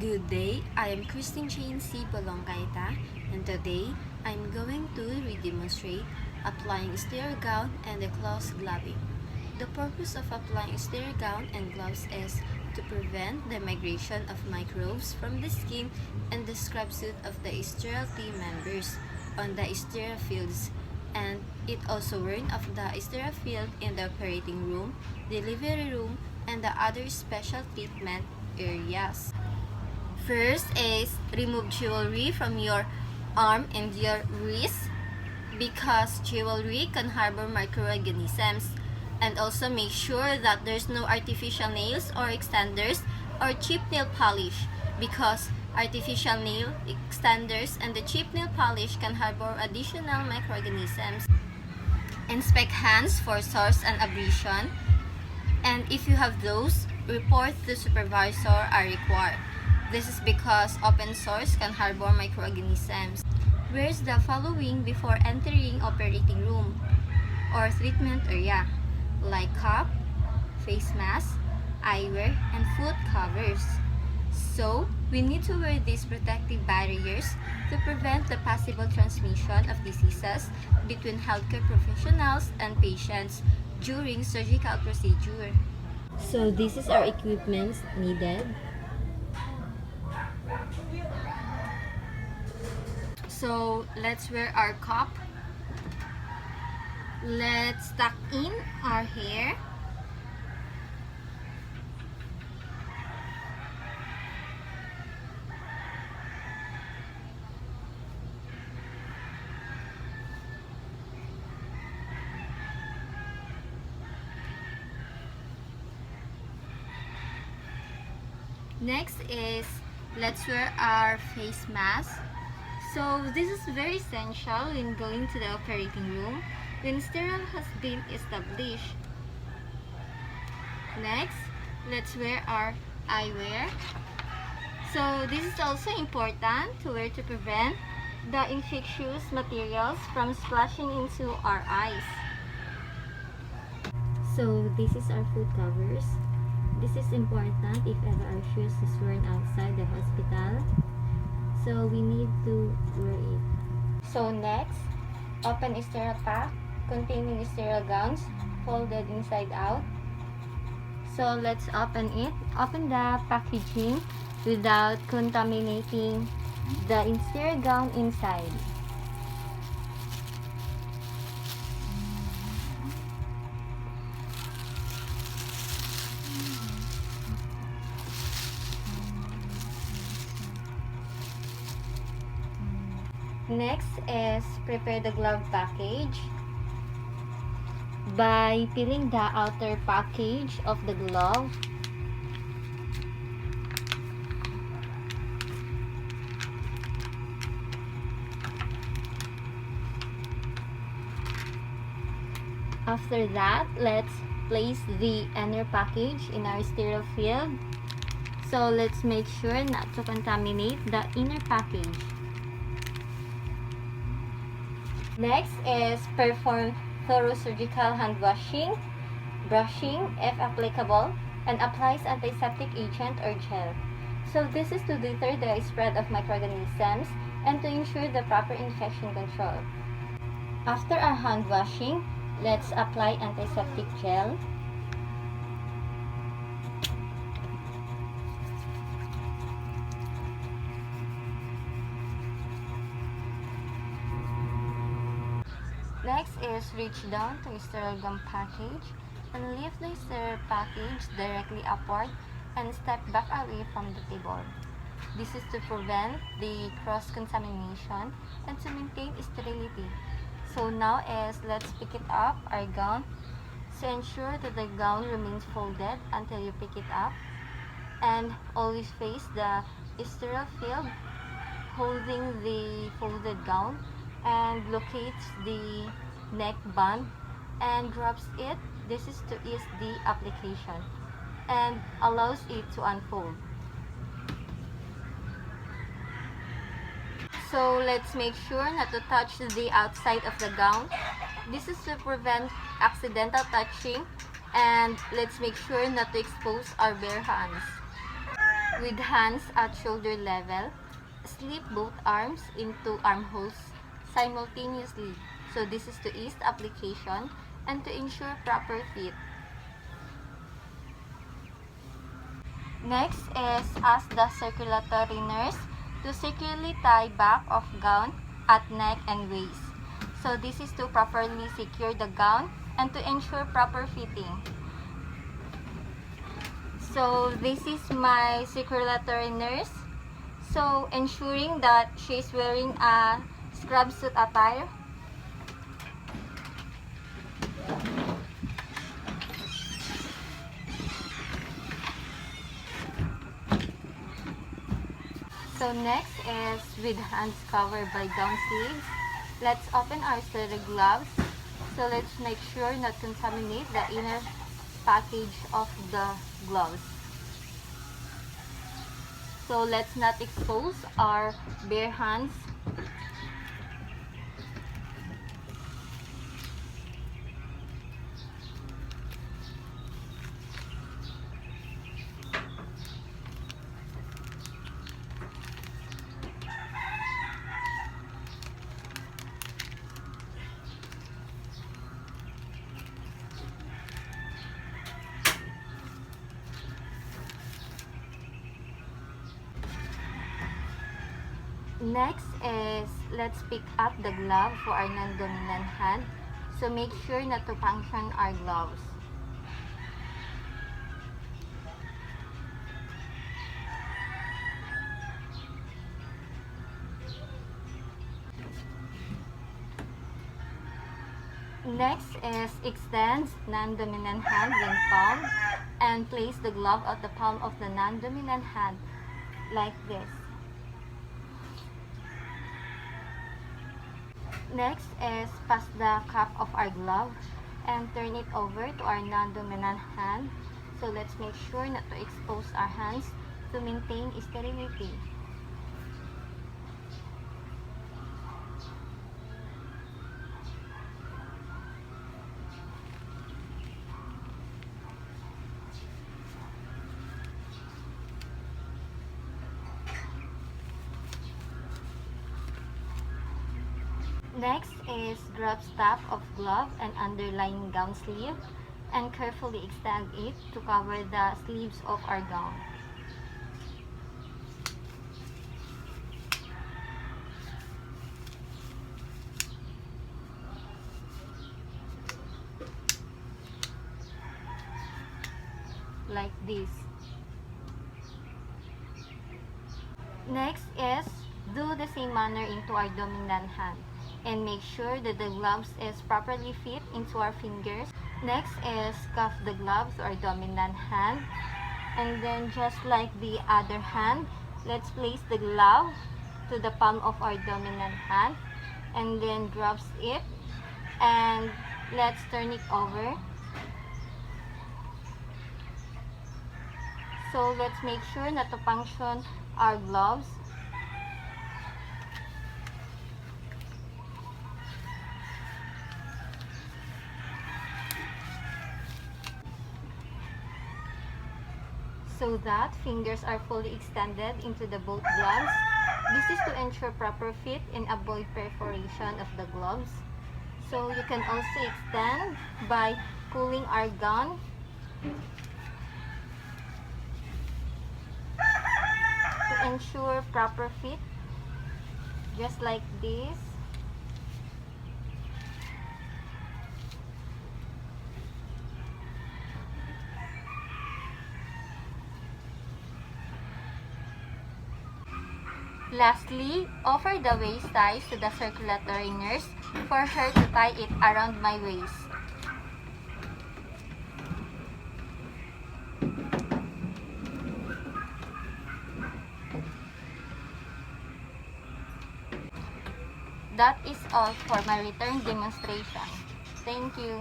Good day, I am Christine Jane C. Bolongkaita, and today I'm going to redemonstrate applying sterile gown and the cloth gloving. The purpose of applying sterile gown and gloves is to prevent the migration of microbes from the skin and the scrub suit of the sterile team members on the sterile fields, and it also warns of the sterile field in the operating room, delivery room, and the other special treatment areas. First is remove jewelry from your arm and your wrist because jewelry can harbor microorganisms, and also make sure that there's no artificial nails or extenders or cheap nail polish because artificial nail extenders and the cheap nail polish can harbor additional microorganisms. Inspect hands for sores and abrasion, and if you have those, report to supervisor are required. This is because open sores can harbor microorganisms. Wear the following before entering operating room or treatment area, like cap, face mask, eyewear, and foot covers. So, we need to wear these protective barriers to prevent the possible transmission of diseases between healthcare professionals and patients during surgical procedure. So, this is our equipment needed. So, let's wear our cap. Let's tuck in our hair. Next is, let's wear our face mask. So this is very essential when going to the operating room when sterile has been established. Next, let's wear our eyewear. So this is also important to wear to prevent the infectious materials from splashing into our eyes. So this is our foot covers. This is important if ever our shoes is worn outside the hospital. So we need to wear it. So next, open a sterile pack containing sterile gowns folded inside out. So let's open it. Open the packaging without contaminating the sterile gown inside. Next is prepare the glove package by peeling the outer package of the glove. After that, let's place the inner package in our sterile field. So let's make sure not to contaminate the inner package. Next is perform thorough surgical hand washing, brushing if applicable, and applies antiseptic agent or gel. So this is to deter the spread of microorganisms and to ensure the proper infection control. After our hand washing, let's apply antiseptic gel. Next is reach down to sterile gum package and lift the sterile package directly upward and step back away from the table. This is to prevent the cross-contamination and to maintain sterility. So now is let's pick it up, our gown. So ensure that the gown remains folded until you pick it up, and always face the sterile field holding the folded gown, and locates the neck band and drops it. This is to ease the application and allows it to unfold. So let's make sure not to touch the outside of the gown. This is to prevent accidental touching, and let's make sure not to expose our bare hands. with hands at shoulder level. Slip both arms into armholes simultaneously. So this is to ease the application and to ensure proper fit. Next is ask the circulatory nurse to securely tie back of gown at neck and waist. So this is to properly secure the gown and to ensure proper fitting. So this is my circulatory nurse. So ensuring that she is wearing a scrub suit attire. So next is with hands covered by gown sleeves. Let's open our sterile gloves. So let's make sure not contaminate the inner package of the gloves. So let's not expose our bare hands. Next is let's pick up the glove for our non-dominant hand. So make sure not to puncture our gloves. Next is extend non-dominant hand when palm and place the glove at the palm of the non-dominant hand like this. Next is pass the cup of our glove and turn it over to our non-dominant hand. So let's make sure not to expose our hands to maintain sterility. Next is grab strap of glove and underlying gown sleeve and carefully extend it to cover the sleeves of our gown. Like this. Next is do the same manner into our dominant hand and make sure that the gloves is properly fit into our fingers. Next is cuff the gloves to our dominant hand, and then just like the other hand, let's place the glove to the palm of our dominant hand and then drops it, and let's turn it over. So let's make sure not to puncture our gloves. So that fingers are fully extended into the both gloves. This is to ensure proper fit and avoid perforation of the gloves. So you can also extend by pulling our gown to ensure proper fit, just like this. Lastly, offer the waist ties to the circulatory nurse for her to tie it around my waist. That is all for my return demonstration. Thank you.